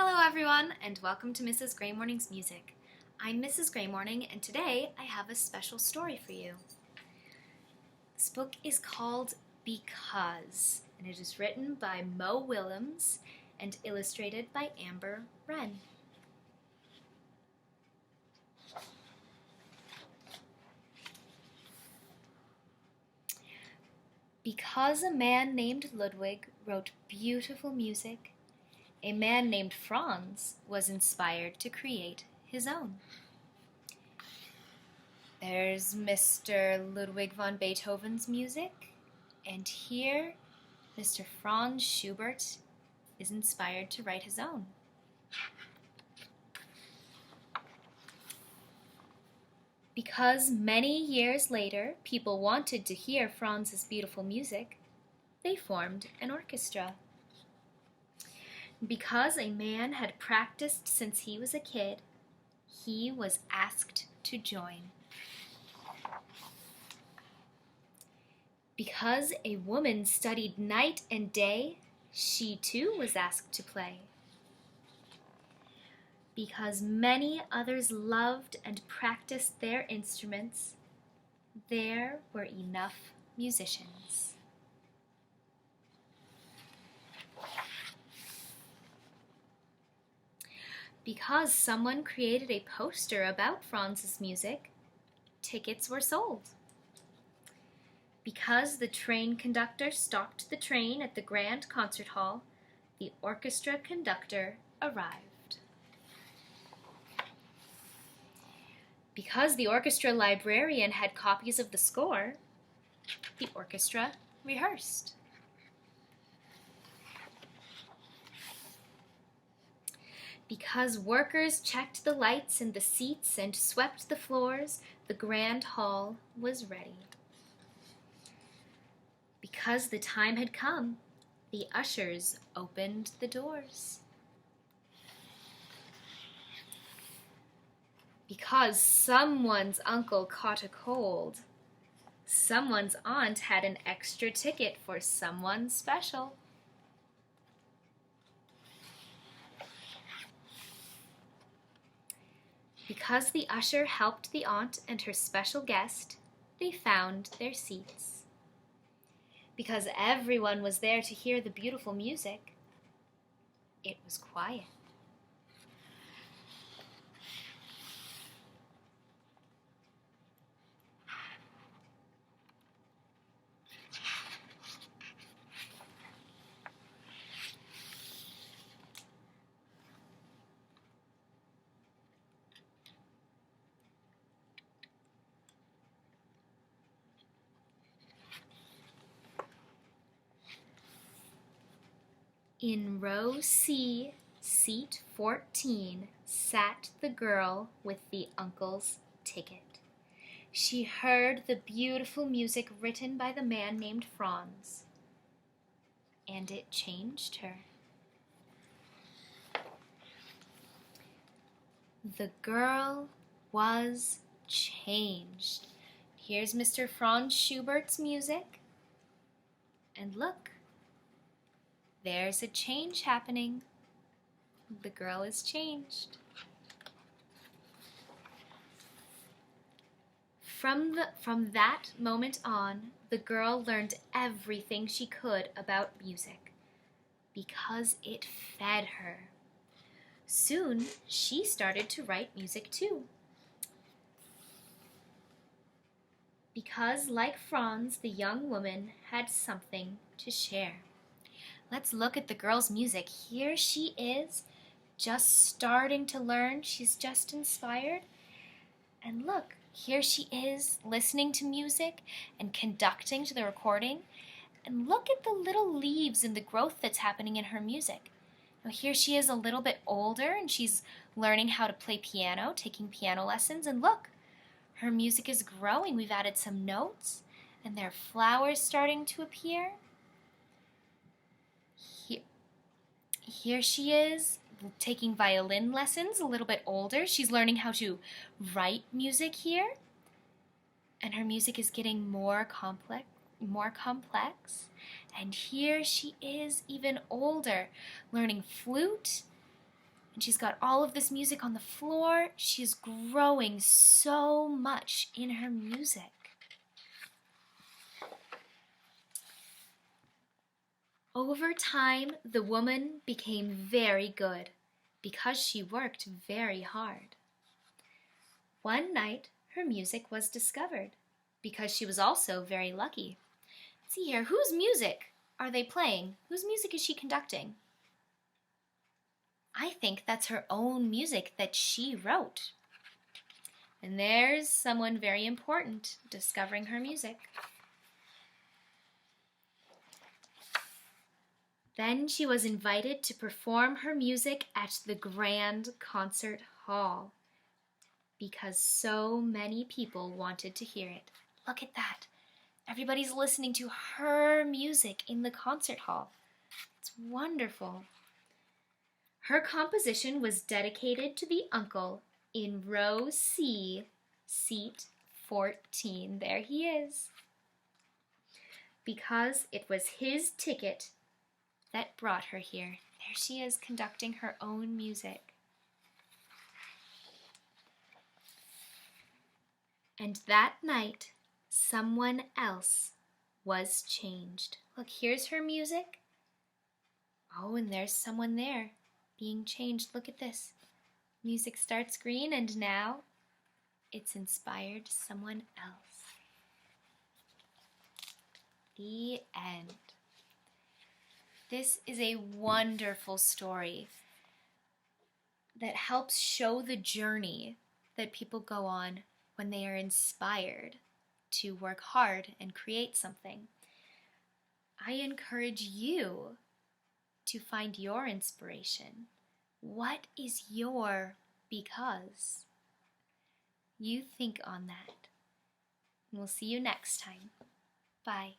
Hello everyone, and welcome to Mrs. Gray Morning's Music. I'm Mrs. Gray Morning, and today I have a special story for you. This book is called Because, and it is written by Willems and illustrated by Amber Wren. Because a man named Ludwig wrote beautiful music, a man named Franz was inspired to create his own. There's Mr. Ludwig van Beethoven's music, and here Mr. Franz Schubert is inspired to write his own. Because many years later people wanted to hear Franz's beautiful music, they formed an orchestra. Because a man had practiced since he was a kid, he was asked to join. Because a woman studied night and day, she too was asked to play. Because many others loved and practiced their instruments, there were enough musicians. Because someone created a poster about Franz's music, tickets were sold. Because the train conductor stopped the train at the Grand Concert Hall, the orchestra conductor arrived. Because the orchestra librarian had copies of the score, the orchestra rehearsed. Because workers checked the lights and the seats and swept the floors, the grand hall was ready. Because the time had come, the ushers opened the doors. Because someone's uncle caught a cold, someone's aunt had an extra ticket for someone special. Because the usher helped the aunt and her special guest, they found their seats. Because everyone was there to hear the beautiful music, it was quiet. In row C, seat 14, sat the girl with the uncle's ticket. She heard the beautiful music written by the man named Franz, and it changed her. The girl was changed. Here's Mr. Franz Schubert's music, and look. There's a change happening. The girl is changed. From that moment on, the girl learned everything she could about music because it fed her. Soon, she started to write music too. Because, like Franz, the young woman had something to share. Let's look at the girl's music. Here she is, just starting to learn. She's just inspired. And look, here she is, listening to music and conducting to the recording. And look at the little leaves and the growth that's happening in her music. Now here she is a little bit older, and she's learning how to play piano, taking piano lessons. And look, her music is growing. We've added some notes, and there are flowers starting to appear. Here she is, taking violin lessons, a little bit older. She's learning how to write music here. And her music is getting more complex. And here she is, even older, learning flute And she's got all of this music on the floor. She's growing so much in her music. Over time, the woman became very good because she worked very hard. One night, her music was discovered because she was also very lucky. See here, whose music are they playing? Whose music is she conducting? I think that's her own music that she wrote. And there's someone very important discovering her music. Then she was invited to perform her music at the Grand Concert Hall because so many people wanted to hear it. Look at that. Everybody's listening to her music in the concert hall. It's wonderful. Her composition was dedicated to the uncle in row C, seat 14. There he is. Because it was his ticket that brought her here. There she is conducting her own music. And that night, someone else was changed. Look, here's her music. Oh, and there's someone there being changed. Look at this. Music starts green, and now it's inspired someone else. The end. This is a wonderful story that helps show the journey that people go on when they are inspired to work hard and create something. I encourage you to find your inspiration. What is your because? You think on that. And we'll see you next time. Bye.